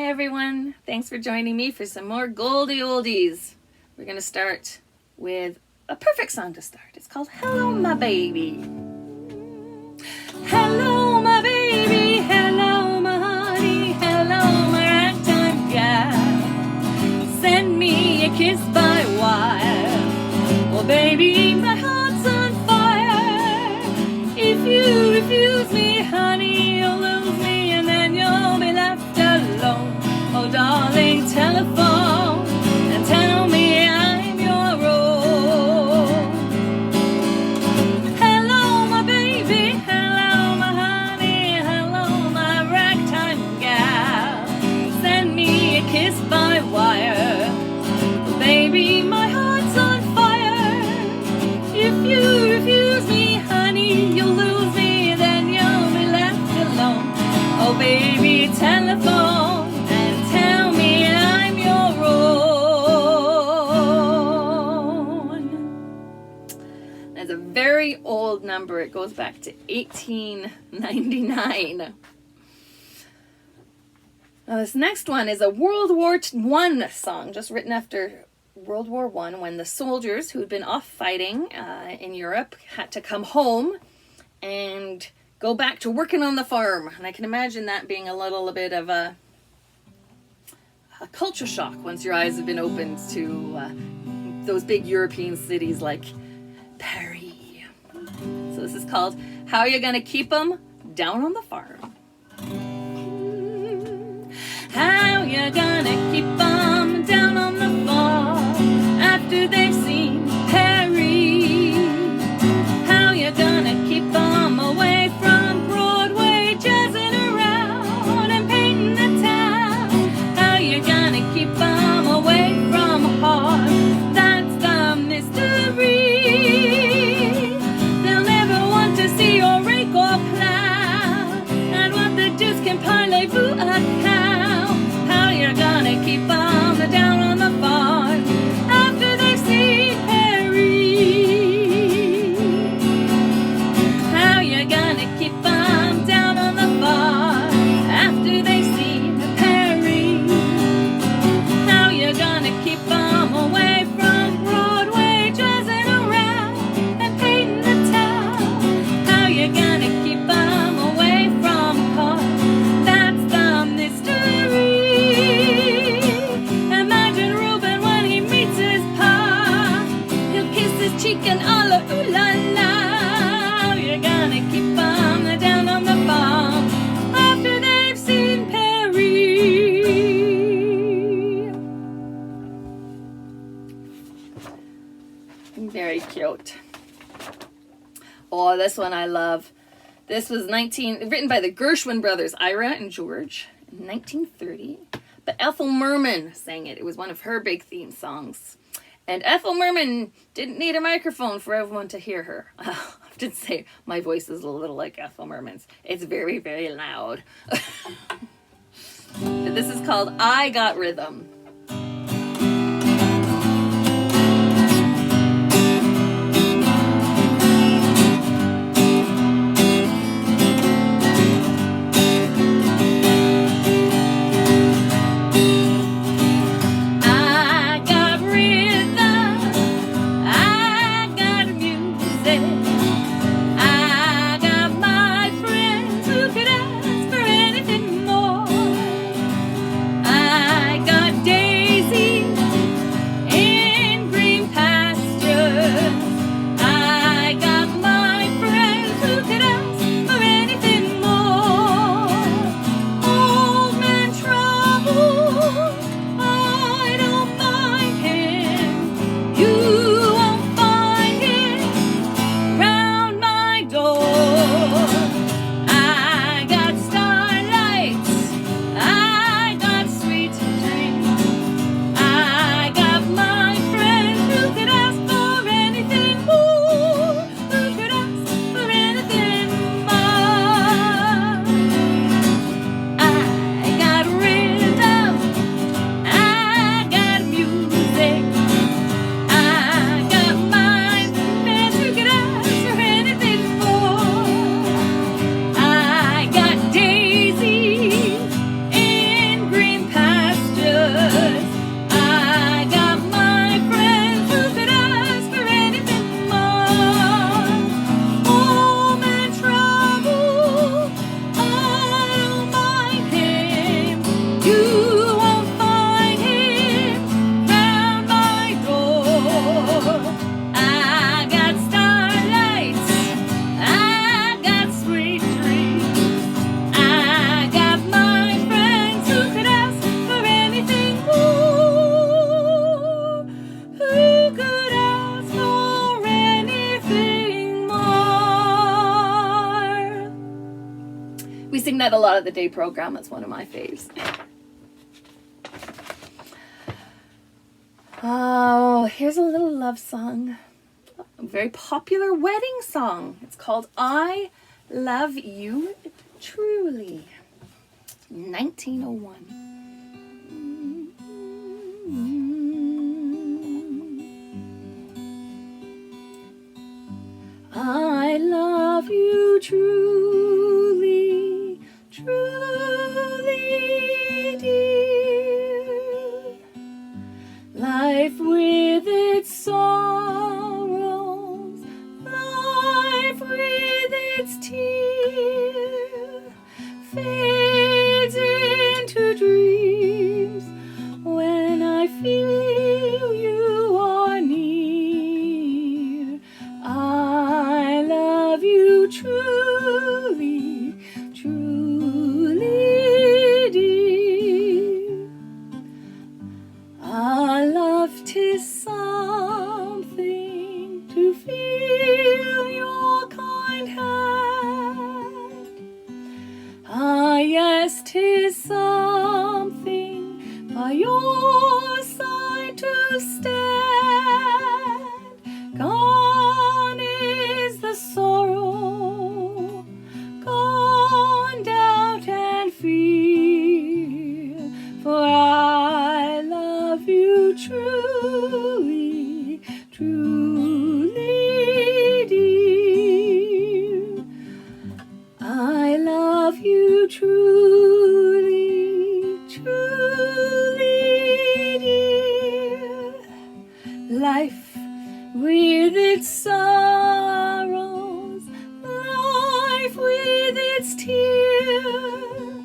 everyone. Thanks for joining me for some more Goldie Oldies. We're going to start with a perfect song to start. It's called Hello, My Baby. Hello, my baby. Hello, my honey. Hello, my ragtime gal. Send me a kiss by wire. Well, baby, my heart's on fire. If you refuse me, honey, you'll lose me and then you'll be left alone. Oh, darling, telephone and tell me I'm your own. Hello, my baby. Hello, my honey. Hello, my ragtime gal. Send me a kiss by wire. Oh, baby, my heart's on fire. If you refuse me, honey, you'll lose me, then you'll be left alone. Oh, baby, telephone and tell me I'm your own. That's a very old number. It goes back to 1899. Now, this next one is a World War I song, just written after World War I, when the soldiers who'd been off fighting in Europe had to come home and go back to working on the farm. And I can imagine that being a little bit of a culture shock once your eyes have been opened to those big European cities like Paris. So this is called How You Gonna Keep 'Em Down on the Farm. How you gonna keep 'em down on the farm after they've seen Paris? How you gonna keep 'em away from Broadway, jazzing around and painting the town? How you gonna keep 'em away from harm? That's the mystery. They'll never want to see your rake or plow, and what they just can parlez-vous a cow. How you gonna keep 'em down on the farm after they've seen Paris? How you gonna keep 'em down on the farm after they've seen Paris? How you gonna keep 'em away from Broadway, jazzing around and painting the town? How you gonna keep 'em away from harm? That's the mystery. Imagine Reuben when he meets his pa. He'll kiss his cheek and all a ooh la la. How you gonna keep 'em down on the farm after they've seen Paris? Very cute. Oh, this one I love. This was written by the Gershwin brothers, Ira and George, in 1930. But Ethel Merman sang it. It was one of her big theme songs. And Ethel Merman didn't need a microphone for everyone to hear her. I often say my voice is a little like Ethel Merman's. It's very, very loud. But this is called I Got Rhythm. I got lot of the day program. It's one of my faves. Oh, here's a little love song. A very popular wedding song. It's called I Love You Truly. 1901. I love you truly, truly, dear. Life with its sorrows, life with its tears, fades into dreams when I feel you are near. I love you truly, truly, dear. Our love 'tis something to feel your kind hand. Ah, yes, 'tis something by your side to stand. Gone is the sorrow, gone doubt and fear, for I love you truly, truly, dear. I love you truly, truly, dear. Life with its sorrows, life with its tears,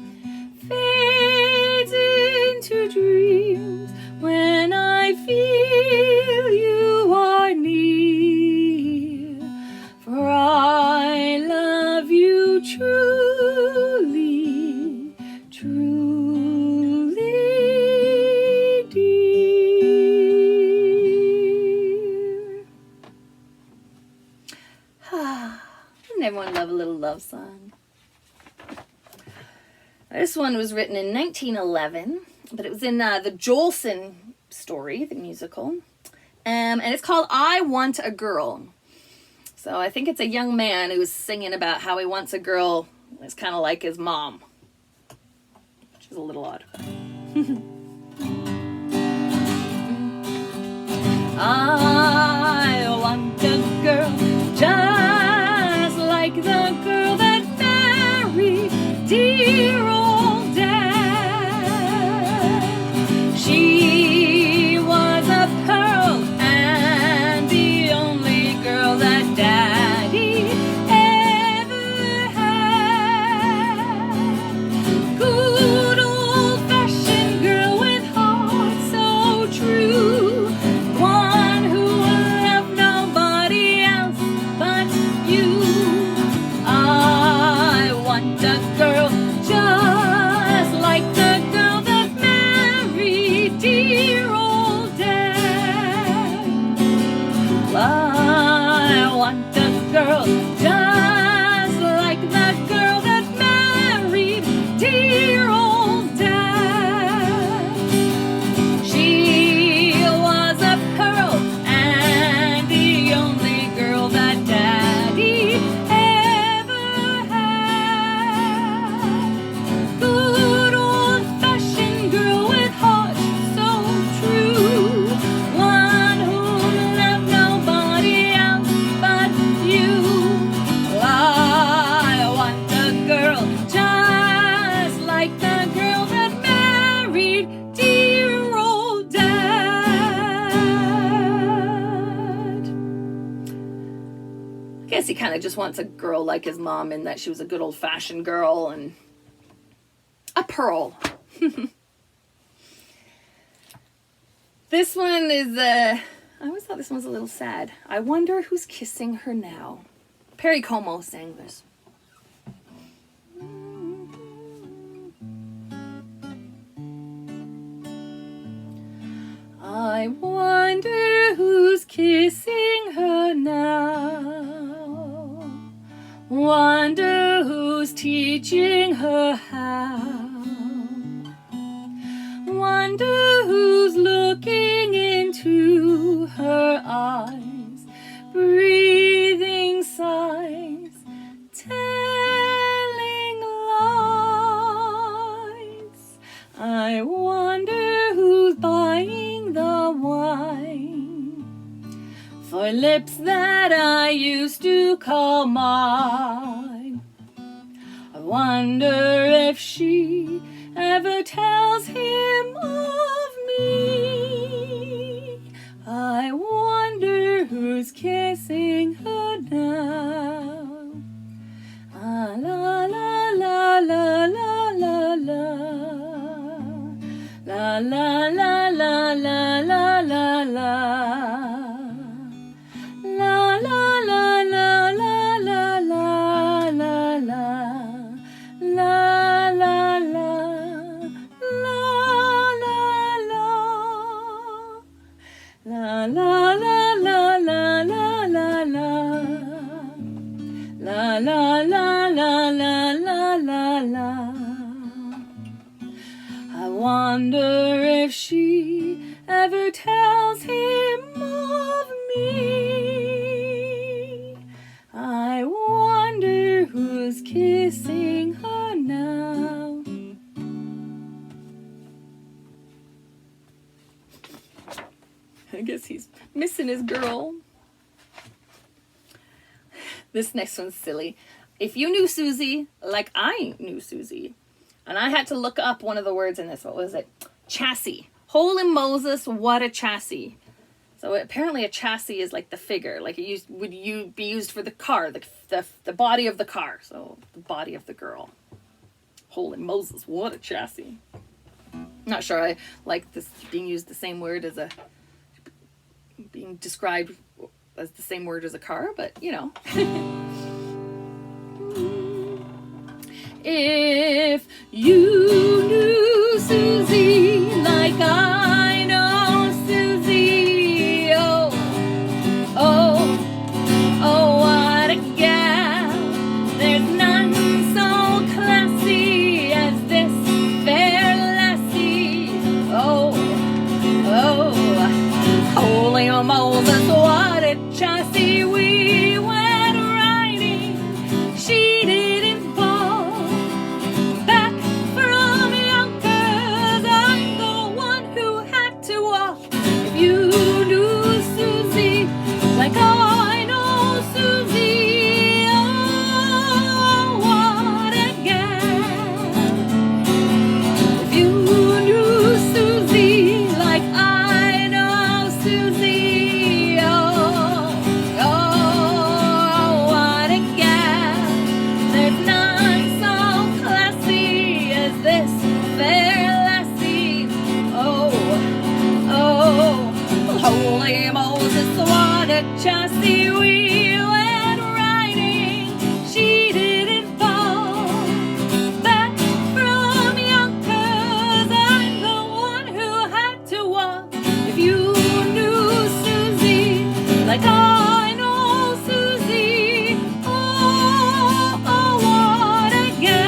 fades into dreams when I feel you are near. For I love you truly, truly, dear. Doesn't everyone love a little love song? This one was written in 1911, but it was in the Jolson story, the musical. And it's called I Want a Girl. So I think it's a young man who's singing about how he wants a girl that's kind of like his mom, which is a little odd. I want a girl just like the girl that married dear old dad. She was a pearl and the only girl that daddy ever had. Good old-fashioned girl with heart so true, one who loved nobody else but you. I want a girl just like the girl that married dear old dad. I want a girl just like the girl that married dear old dad. She was a pearl and the only girl that daddy ever had. Good old-fashioned girl with heart so true, one who loved nobody else but you. I want a girl just like the girl that married dear old dad. I guess he kind of just wants a girl like his mom in that she was a good old-fashioned girl and a pearl. This one is, I always thought this one was a little sad. I wonder who's kissing her now. Perry Como sang this. I wonder who's kissing her now. Wonder who's teaching her how. her eyes, breathing sighs, telling lies. I wonder who's buying the wine for lips that I used to call mine. I wonder if she ever tells him of me. I wonder who's kissing her now. Ah, la la la la la la la. La la la la la la la la. La la la la la la la la la. La la la la la la. La la la la la la la la. La la la la la la la la. I wonder if she ever tells him of me. I wonder who's kissing her now. I guess he's missing his girl. This next one's silly. If you knew Susie like I knew Susie, and I had to look up one of the words in this, what was it? Chassis. Holy Moses, what a chassis. So apparently a chassis is like the figure, like it would be used for the car, the body of the car. So the body of the girl. Holy Moses, what a chassis. Not sure I like this being used the same word as being described as the same word as a car, but you know. If you knew Susie like I know Susie, oh, oh, oh, what a gal. There's none so classy as this fair lassie. Oh, oh, holy Moses, what a chassis we went riding. She didn't fall back from Yonkers. I'm the one who had to walk. If you knew Susie like I know Susie, oh, what a gal. If you knew Susie like I know Susie, oh, oh, what a gal. There's none so classy as this fair lassie. Oh, oh, holy Moses, what a chassis we went riding. She didn't fall back from Yonkers. I'm the one who had to walk. If you knew Susie like I know Susie, oh, oh, what a gal.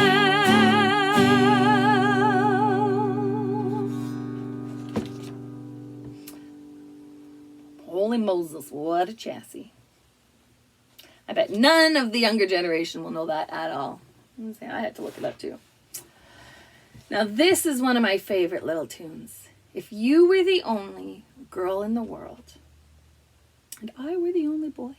Holy Moses, what a chassis. I bet none of the younger generation will know that at all. I had to look it up too. Now this is one of my favorite little tunes. If you were the only girl in the world, and I were the only boy.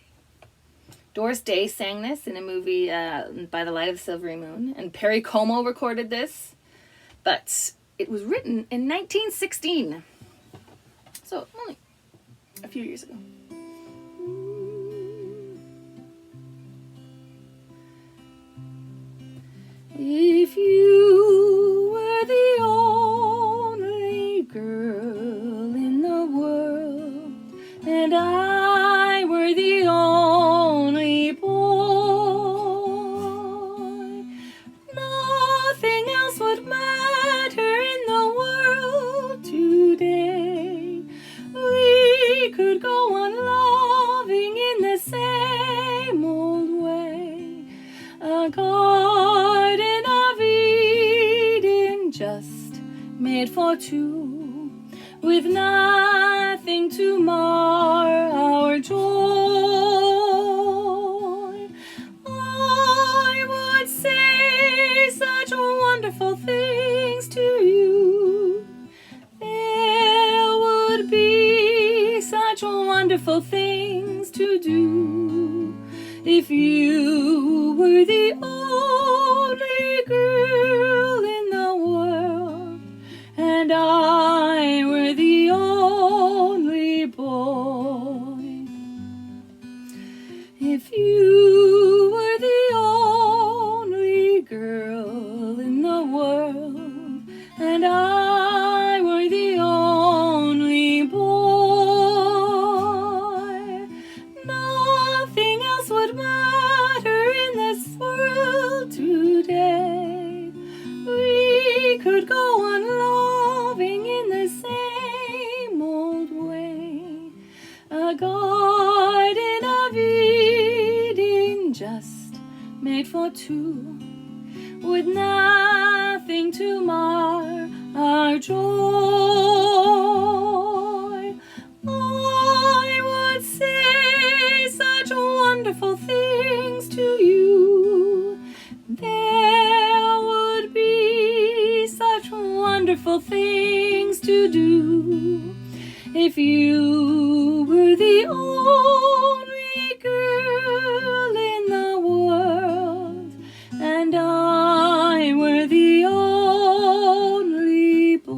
Doris Day sang this in a movie By the Light of the Silvery Moon, and Perry Como recorded this, but it was written in 1916, so only a few years ago. If you were the only girl in the world, and I were the only boy, nothing else would matter in the world today. We could go on loving in the same old way. A garden of Eden just made for two. with nothing to mar our joy. I would say such wonderful things to you. There would be such wonderful things to do if you were the only girl in the world and I were the only boy. If you were the only girl in the world and I were the only boy, nothing else would matter in this world today. We could go on loving in the same old way. A garden of Eden just made for two, with nothing to mar our joy. I would say such wonderful things to you. There would be such wonderful things to do if you were the only girl in the world and I were the only boy.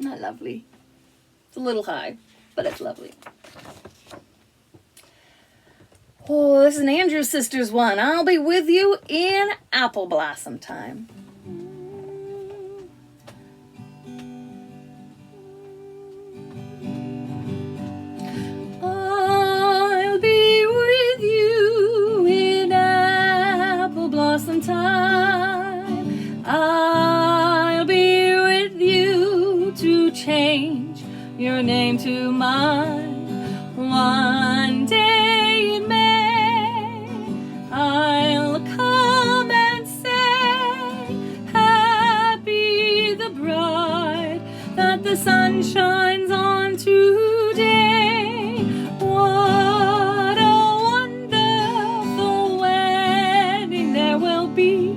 Not lovely. It's a little high, but it's lovely. Oh, this is an Andrew Sisters one. I'll be with you in apple blossom time. I'll be with you in apple blossom time. I'll be with you to change your name to mine. One day in May, I'll come and say, happy the bride that the sun shines on today. What a wonderful wedding there will be.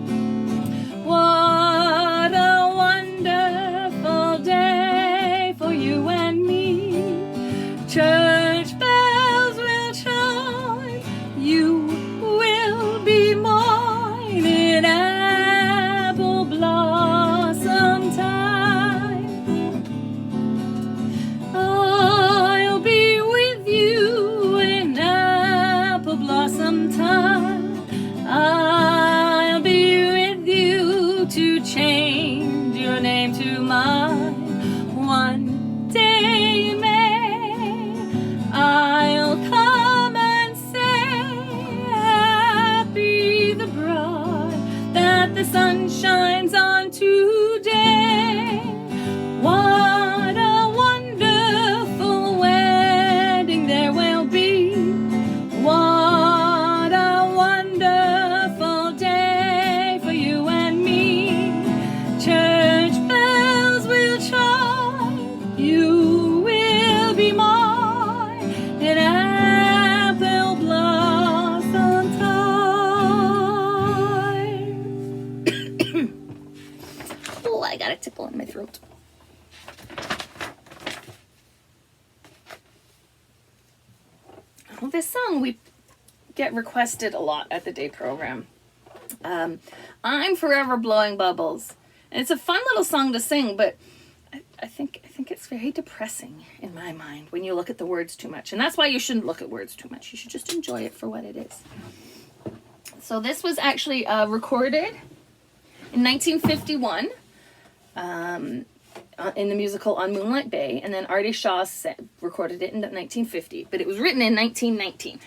What a wonderful day for you and me. Church bells will chime, you will be mine in apple blossom time. I'll be with you in apple blossom time. I'll be with you to change your name to mine. One day in May, I'll come and say, happy the bride that the sun shines on today. What a wonderful wedding there will be. What a wonderful day for you and me. Church bells will chime, you will be mine in apple blossom time. Oh, I got a tickle in my throat. Well, this song we get requested a lot at the day program. I'm Forever Blowing Bubbles. And it's a fun little song to sing, but I think it's very depressing in my mind when you look at the words too much. And that's why you shouldn't look at words too much. You should just enjoy it for what it is. So this was actually recorded in 1951 in the musical On Moonlight Bay, and then Artie Shaw recorded it in 1950, but it was written in 1919.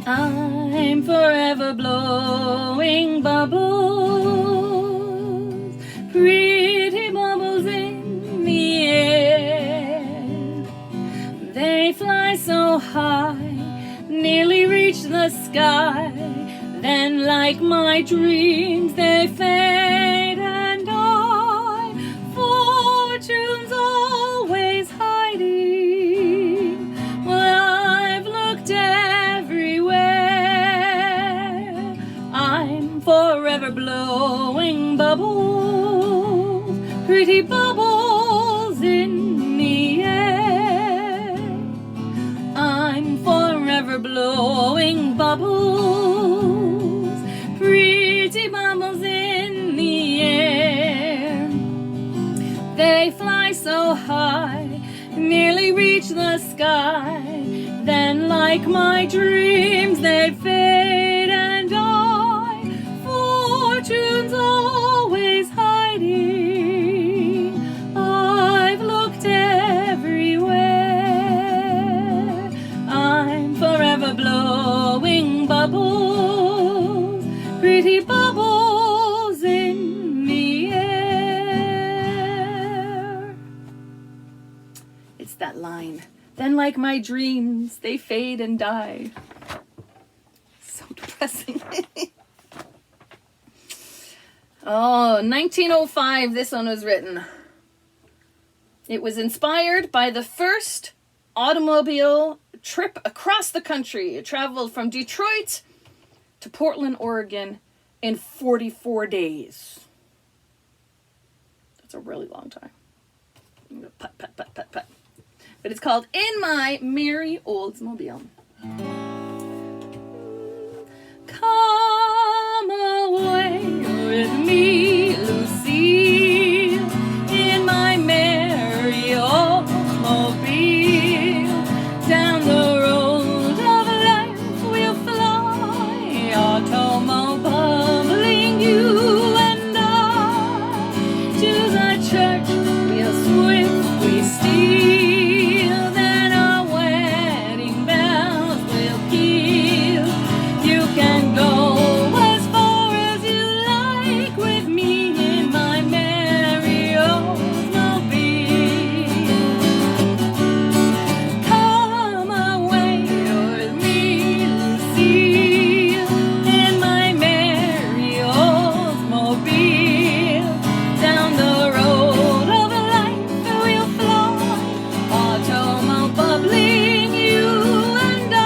I'm forever blowing bubbles, pretty bubbles in the air. They fly so high, nearly reach the sky. Then like my dreams they fade and die. Fortune's always hiding. Well, I've looked everywhere. I'm forever blowing bubbles, pretty bubbles in the air. I'm forever blowing bubbles, pretty bubbles in the air. They fly so high, nearly reach the sky. Then like my dreams they fade and die. Fortune's always hiding. I've looked everywhere. I'm forever blowing bubbles, pretty bubbles in the air. It's that line. Then like my dreams, they fade and die. So depressing. Oh, 1905, this one was written. It was inspired by the first automobile trip across the country. It traveled from Detroit to Portland, Oregon in 44 days. That's a really long time. I'm gonna put. But it's called In My Merry Oldsmobile. Come away with me, Lucille, in my merry Oldsmobile. Down the road of life we'll fly, automobile bubbling you and I. To the church we'll swiftly steal, then our wedding bells will peal. You can go as far as you like with me in my merry Oldsmobile. Come away with me, Lucille, in my merry Oldsmobile. Down the road of life we'll fly, automobile bubbling you and I.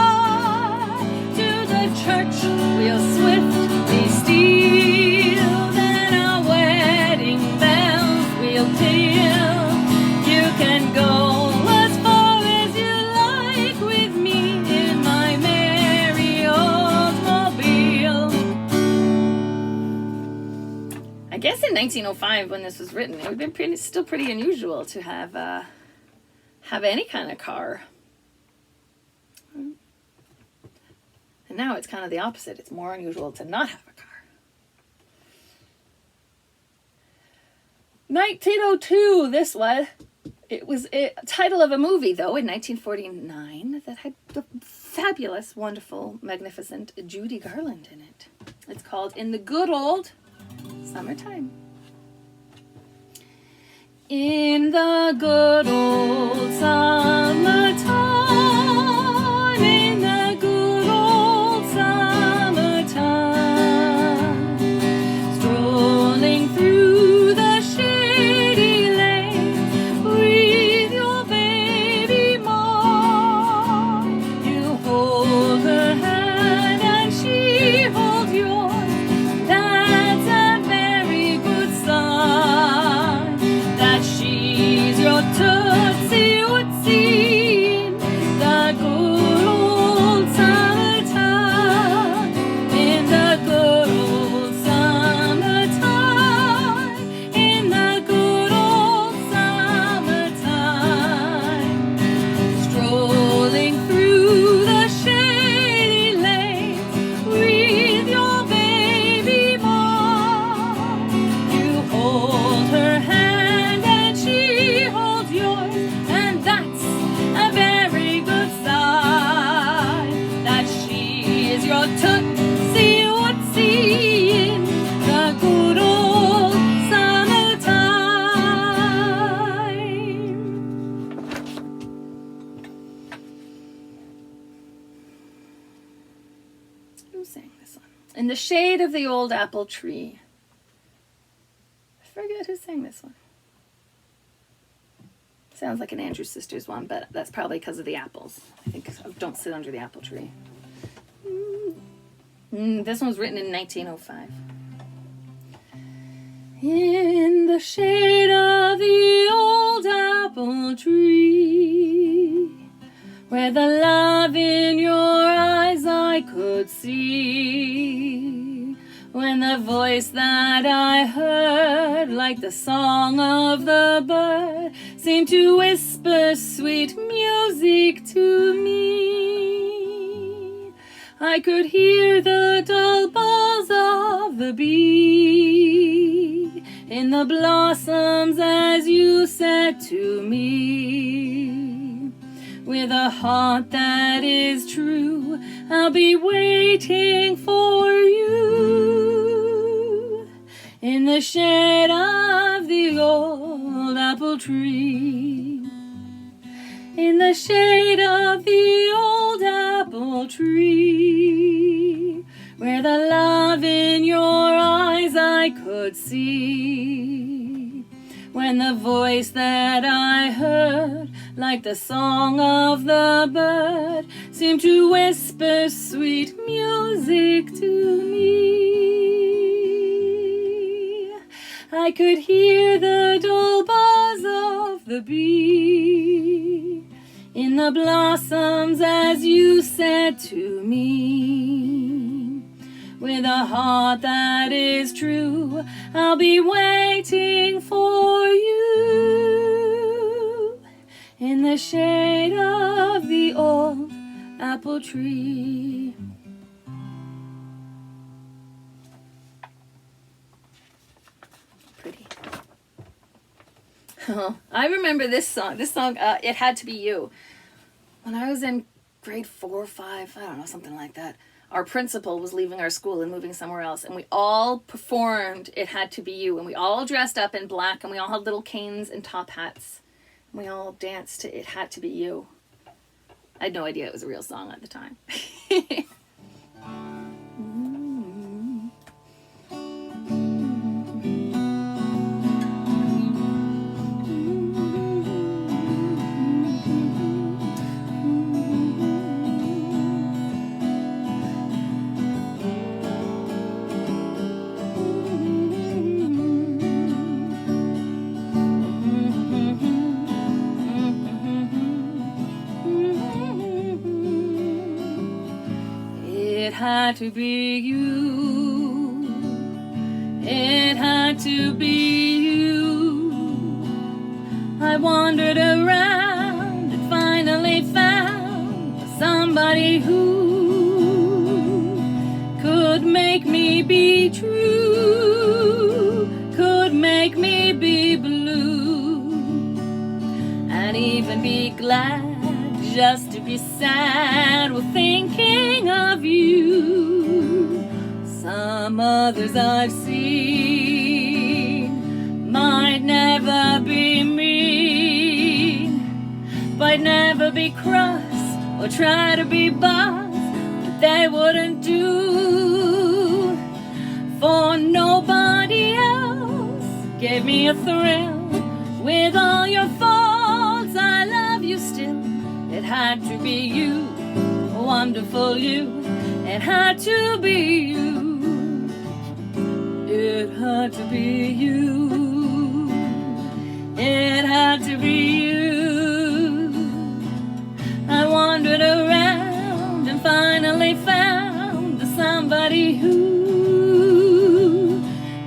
To the church we'll swiftly steal, then our wedding bells will peal. You can go as far as you like with me in my merry Oldsmobile. I guess in 1905, when this was written, it would have been still pretty unusual to have any kind of car. And now it's kind of the opposite. It's more unusual to not have a car. 1902, this was. It was a title of a movie, though, in 1949 that had the fabulous, wonderful, magnificent Judy Garland in it. It's called In the Good Old Summertime. In the good old summertime, in the good old summertime, strolling through the shady lanes with your baby mom, you hold her hand and she holds yours. That's a very good sign that she's your tootsie wootsie in the good old summertime. In the good old summertime, in the good old summertime, strolling through the shady lanes with your baby mom, you hold her hand and she holds yours, and that's a very good sign that she is your tootsie wootsie in the good old summertime. Who sang this one? In the shade of the old apple tree. I forget who sang this one. Sounds like an Andrews Sisters one, but that's probably because of the apples. I think Don't Sit Under the Apple Tree. This one was written in 1905. In the shade of the old apple tree, where the love in your eyes I could see, when the voice that I heard, like the song of the bird, seemed to whisper sweet music to me, I could hear the dull buzz of the bee in the blossoms as you said to me. With a heart that is true, I'll be waiting for you in the shade of the old apple tree. In the shade of the old apple tree, where the love in your eyes I could see, when the voice that I heard, like the song of the bird, seemed to whisper sweet music to me. I could hear the dull buzz of the bee in the blossoms as you said to me. With a heart that is true, I'll be waiting for you in the shade of the old apple tree. Pretty. Oh, I remember this song. This song, It Had to Be You. When I was in grade 4 or 5, I don't know, something like that, our principal was leaving our school and moving somewhere else, and we all performed It Had to Be You, and we all dressed up in black, and we all had little canes and top hats. We all danced to It Had to Be You. I had no idea it was a real song at the time. It had to be you. It had to be you. I wandered around and finally found somebody who could make me be true, could make me be blue, and even be glad just to be sad while thinking of you. Some others I've seen might never be mean, might never be cross or try to be boss, but they wouldn't do. For nobody else gave me a thrill. With all your faults, I love you still. It had to be you, wonderful you. It had to be you. It had to be you. It had to be you. I wandered around and finally found somebody who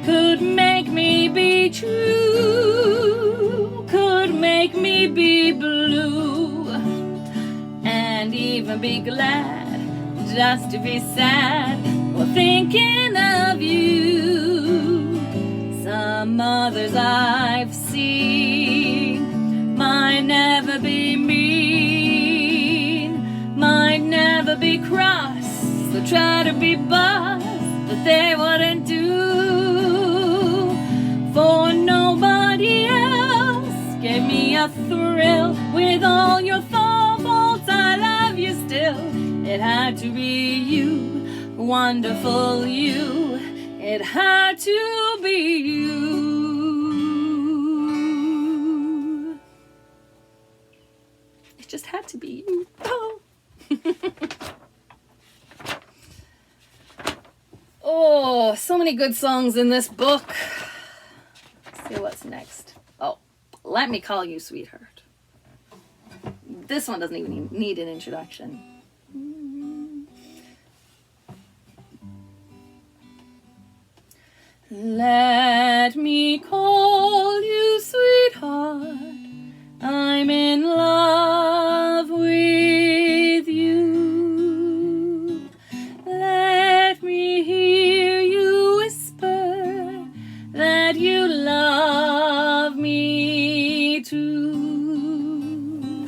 could make me be true, could make me be blue, and even be glad just to be sad while thinking of you. Some others I've seen might never be mean, might never be cross, so try to be boss, but they wouldn't do. For nobody else gave me a thrill. With all your faults, I love you still. It had to be you, wonderful you. It had to be you. It just had to be you. Oh. Oh, so many good songs in this book. Let's see what's next. Oh, Let Me Call You Sweetheart. This one doesn't even need an introduction. Let me call you sweetheart. I'm in love with you. Let me hear you whisper that you love me too.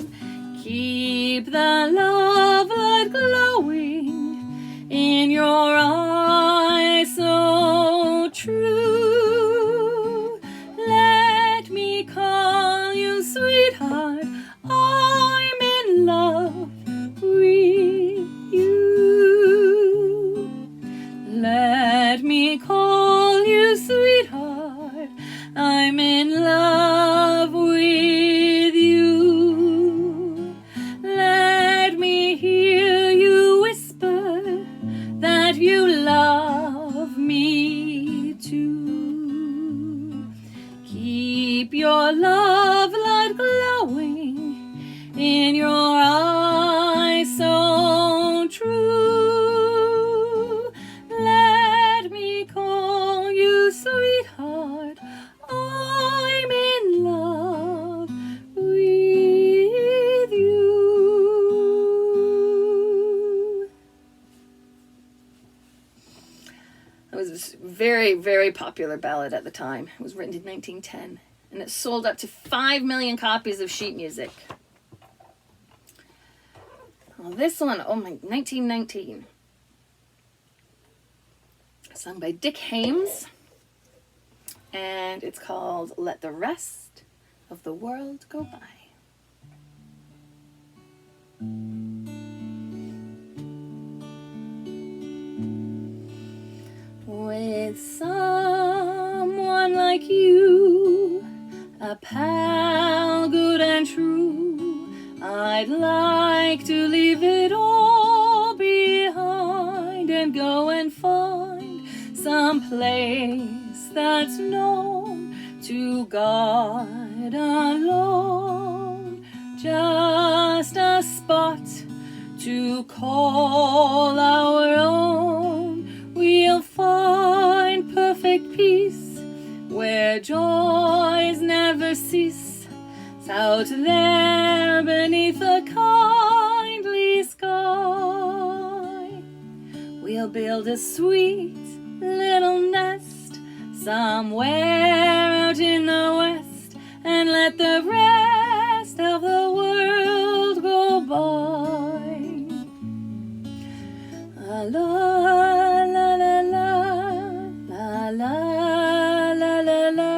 Keep the love light glowing in your eyes so true. Let me call you sweetheart. I'm in love with you. Let me call you sweetheart. I'm in love with you. Let me hear you whisper that you love me too. Keep your love light glowing in your eyes so true. Let me call you sweetheart. I'm in love with you. It was a very, very popular ballad at the time. It was written in 1910, and it sold up to 5 million copies of sheet music. Well, this one, oh my, 1919. Sung by Dick Haymes, and it's called Let the Rest of the World Go By. With someone like you, a pal good and true, I'd like to leave it all behind and go and find some place that's known to God alone. Just a spot to call our own. We'll find perfect peace where joys never cease. Out there beneath a kindly sky, we'll build a sweet little nest somewhere out in the west and let the rest of the world go by. La la la la la la la la la la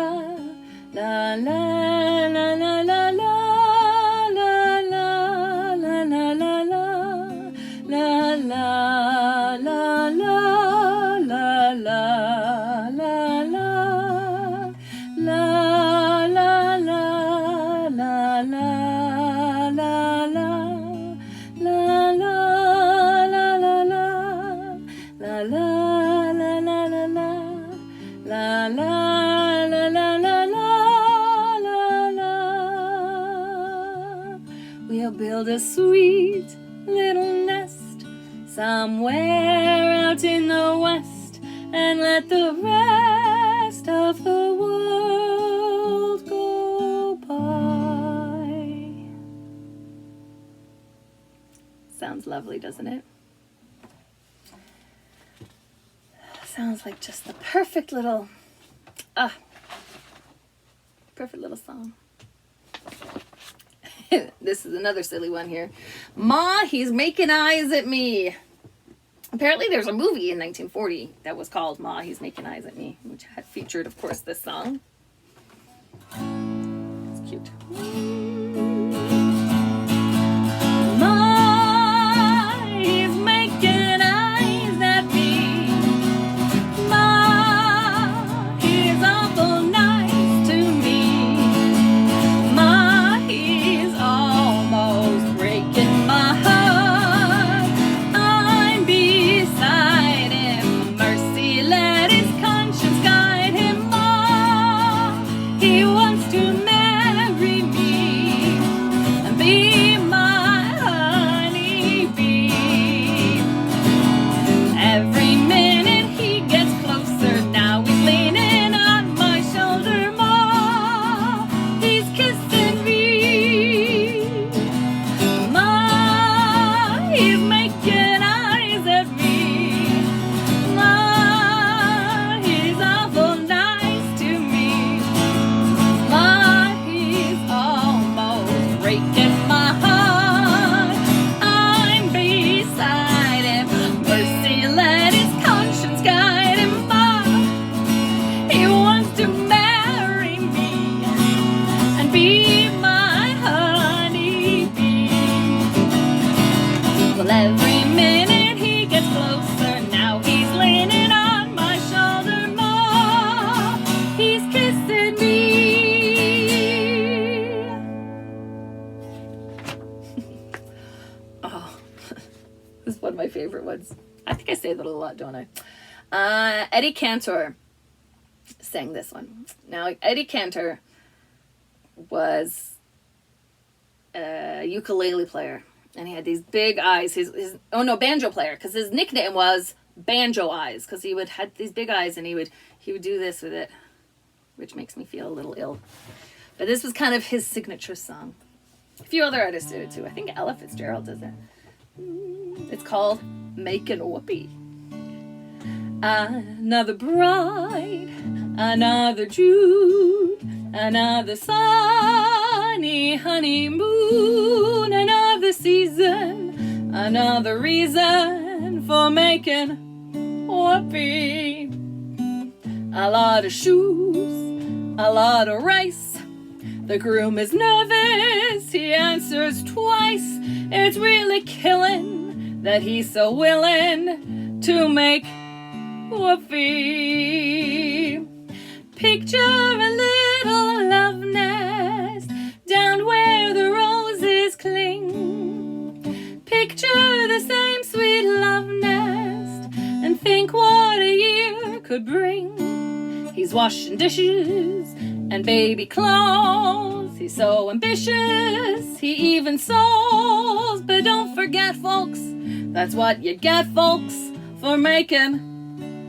build a sweet little nest somewhere out in the west and let the rest of the world go by. Sounds lovely, doesn't it? Sounds like just the perfect little song. This is another silly one here. Ma, he's making eyes at me. Apparently there's a movie in 1940 that was called Ma, He's Making Eyes at Me, which had featured, of course, this song. It's cute. Ma, he's making eyes at me. Woods. I think I say that a lot, don't I? Eddie Cantor sang this one. Now, Eddie Cantor was a ukulele player, and he had these big eyes. Banjo player, because his nickname was Banjo Eyes, because he would had these big eyes, and he would do this with it, which makes me feel a little ill. But this was kind of his signature song. A few other artists did it too. I think Ella Fitzgerald does it. It's called Makin' Whoopee. Another bride, another June, another sunny honeymoon, another season, another reason for making whoopee. A lot of shoes, a lot of rice. The groom is nervous, he answers twice. It's really killing that he's so willing to make whoopee. Picture a little love nest down where the roses cling. Picture the same sweet love nest and think what a year could bring. He's washing dishes and baby clothes. He's so ambitious, he even sews. But don't forget, folks, that's what you get, folks, for making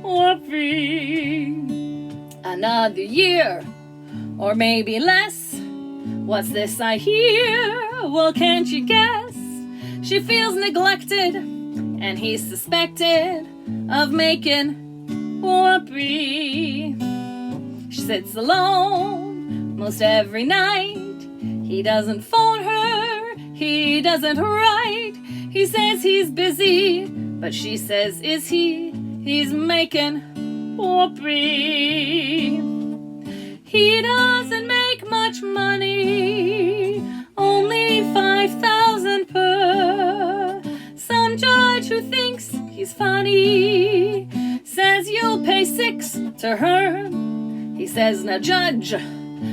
whoopee. Another year, or maybe less. What's this I hear? Well, can't you guess? She feels neglected, and he's suspected of making whoopee. She sits alone most every night. He doesn't phone her, he doesn't write. He says he's busy, but she says, is he? He's making whoopee. He doesn't make much money, only 5,000 per. Some judge who thinks he's funny says you'll pay 6 to her. He says, now judge,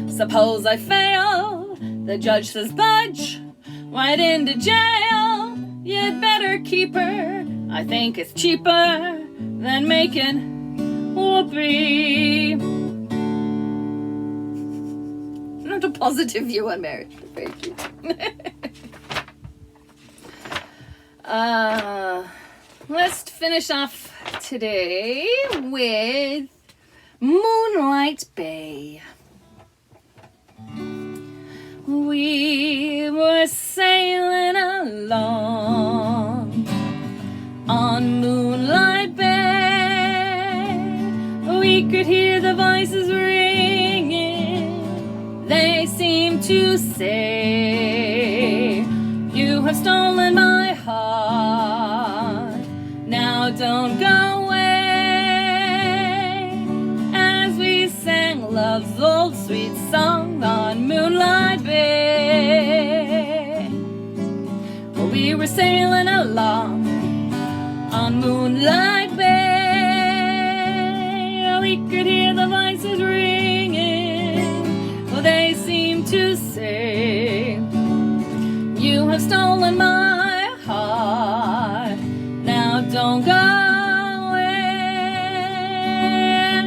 suppose I fail. The judge says, budge, right into jail. You'd better keep her, I think it's cheaper than making whoopee. Not a positive view on marriage, but very cute. Let's finish off today with Moonlight Bay. We were sailing along on Moonlight Bay. We could hear the voices ringing. They seemed to say, you have stolen my heart. Now don't go away. As we sang love's old sweet song on Moonlight Bay. Well, we were sailing along on Moonlight Bay. We could hear the voices ringing. Well, they seemed to say, you have stolen my heart. Now don't go away.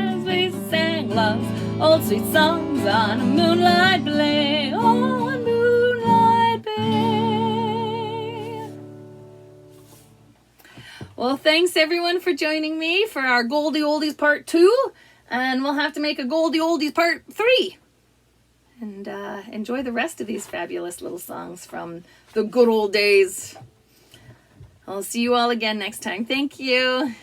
As we sang love's old sweet songs on a Moonlight Bay. Oh, on Moonlight Bay. Well, thanks everyone for joining me for our Goldie Oldies Part 2. And we'll have to make a Goldie Oldies Part 3. And enjoy the rest of these fabulous little songs from the good old days. I'll see you all again next time. Thank you.